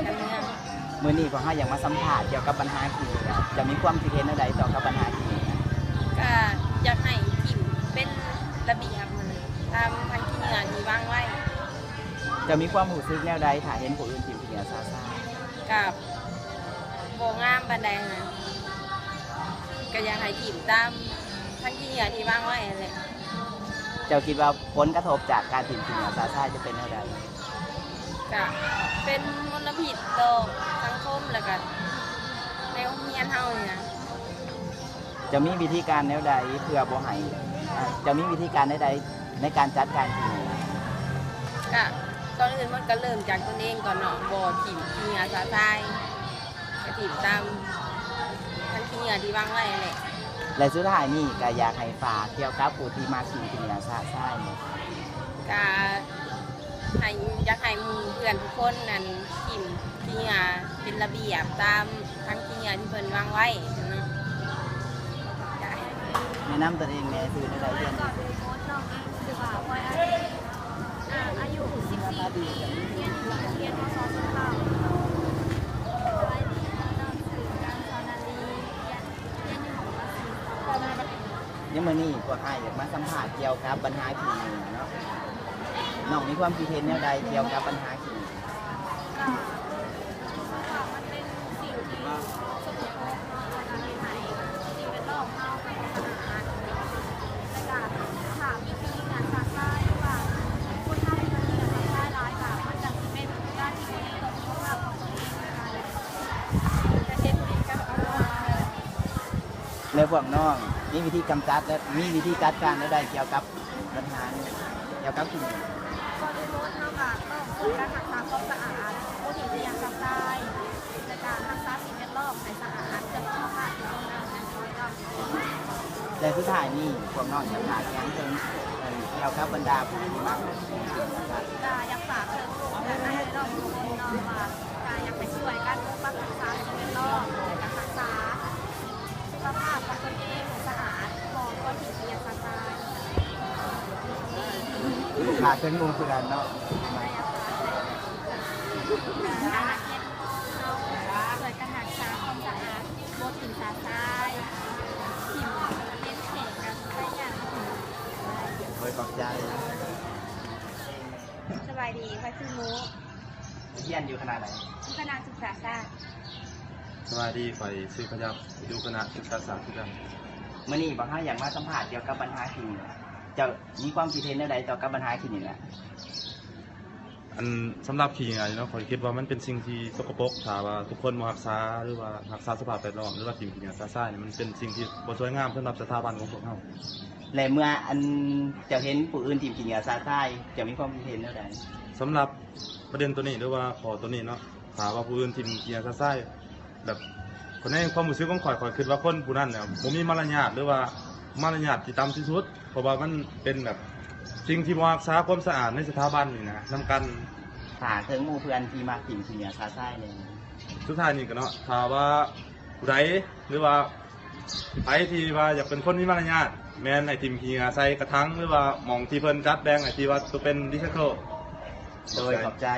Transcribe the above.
กันเมืองมื้อนี้พวกเฮาอยากมาสัมภาษณ์เกี่ยวกับปัญหาขี้เหงื่อจะมีความคิดเห็นใดต่อกับปัญหาขี้เหงื่อก็อยากให้ถิ่มเป็นระเบียบมันตามทางที่เหงื่อที่วางไว้ จะมีความรู้สึกแนวใดถ้าเห็นผู้อื่นทิ่มขี้เหงื่อซ่ากับโบงามบันไดนะก็อยากให้ถิ่มตามทางที่เหงื่อที่วางไว้เลย ๆเจ้าคิดว่าผลกระทบจากการทิ่มขี้เหงื่อซ่าจะเป็นแนวใดก็เป็นมลพิษต่อสังคมแล้วก็ในโรงเรียนเฮาเนี่ยนะ จะมีวิธีการแนวใดเพื่อบ่ให้จะมีวิธีการใดในการจัดการขี้เหงื่อก็ก่อนอื่นมันก็เริ่มจากตนเองก่อนเนาะบ่ถิ่มขี้เหงื่อสาทรายก็ถิ่มตามทางที่เหงื่อที่วางไว้แหละ และสุดท้ายนี่ก็อยากให้ฝากเกี่ยวกับผู้ที่มาทิ่มขี้เหงื่อซ่าเนี่ย ก็ให้อยากให้หมู่เพื่อนทุกคนนั่นถิ่มขี้เหงื่อเป็นระเบียบตามทางที่เหงื่อที่เพิ่นวางไว้เนาะ แนะนำตัวเองแม่ซื้อในใดเรียน ก่อนโพสต์น้องเองคือว่าพอยอายุ14 ปีเรียนอยู่โรงเรียนม.2.9ไว้ดีน้องสื่อการชาวนาลีเรียนอยู่ของภาษียังมื้อนี้พวกอ้ายอยากมาสัมภาษณ์เกี่ยวกับปัญหาขี้เหงื่อเนาะน้องมีความคิดเห็นแนวใดเกี่ยวกับปัญหาขี้เหงื่อ ก็ว่ามันเป็นสิ่งที่สกปรกเนาะแล้วก็ให้สิ่งแวดล้อมเฮาเป็นสะอาดแล้วก็ถามวิธีการซักผ้าว่าคนเฮามีวิธีการซักผ้าหลายค่ะมันจะสิเป็นการที่ดีต่อสุขภาพของตัวเองนะคะจะเช็ดตัวเองกับตัว แล้วพวกน้องมีวิธีกำจัดและมีวิธีจัดการได้เกี่ยวกับปัญหานี้เกี่ยวกับขี้เหงื่อ ก่อนจะโพสต์เท่ากับต้องช่วยการรักษาความสะอาดผู้ที่เสี่ยงซักได้และการรักษาสิ่งแวดล้อมให้สะอาดเพื่อสุขภาพของเรานะคะ และสุดท้ายนี่พวกน้องอยากฝากอย่างถึงเกี่ยวกับบรรดาผู้ที่มาทิ่มขี้เหงื่อซ่า ก็อยากฝากเชิญชวนให้เราทุกคนเนาะว่าอยากไปช่วยกันปกปักรักษาสิ่งแวดล้อมและการรักษาสุขภาพของตนเองให้สะอาดของคนที่เสี่ยงซักได้ ขาดเป็นงูคือกันเนาะ การเก็บเราช่วยกันรักษาความสะอาดโบถิ่นสาทรายถิ่นเล่นเข่งกันใช้ยาง โดยขอบใจ สบายดีค่อยซื้อหมู เรียนอยู่ขนาดไหน คณะศึกษาศาสตร์ สวัสดีข่อยชื่อพยับอยู่คณะศึกษาศาสตร์คือกัน มื่อนี้บางท่านอยากมาสัมภาษณ์เกี่ยวกับปัญหาขี้เหงื่อจะมีความคิดเห็นใดต่อกับปัญหาขี้เหงื่อ อันสำหรับขี้เหงื่อเนาะข่อยคิดว่ามันเป็นสิ่งที่สกปรกถ้าว่าทุกคนบ่รักษาหรือว่ารักษาสภาพแวดล้อมหรือว่าทิ้งขี้เหงื่อซ่าๆเนี่ยมันเป็นสิ่งที่บ่สวยงามสำหรับสถาบันของพวกเรา และเมื่ออันจะเห็นผู้อื่นทิ่มขี้เหงื่อซ่าจะมีความคิดเห็นใด สำหรับประเด็นตัวนี้หรือว่าขอตัวนี้เนาะถ้าว่าผู้อื่นทิ้งขี้เหงื่อซ่าๆแบบคนในความรู้สึกของข่อยคิดว่าคนผู้นั้นเนี่ยบ่มีมารยาทหรือว่ามารยาทที่ต่ำที่สุดเพราะว่ามันเป็นแบบสิ่งที่บ่รักษาความสะอาดในสถาบันนี่นะนำกัน ถาถึงหมู่เพื่อนที่มาถิ่มขี้เหงื่อซ่าเลย สุดท้ายนี่ก็เนาะถ้าว่าผู้ใดหรือว่าไผที่ว่าอยากเป็นคนมีมารยาทแม่นไอ้ทีมขี้เหงื่อใส่กระถางหรือว่าหม่องที่เพิ่นจัดแบ่งไอ้ที่ว่าตัวเป็นรีไซเคิล โดยขอบใจ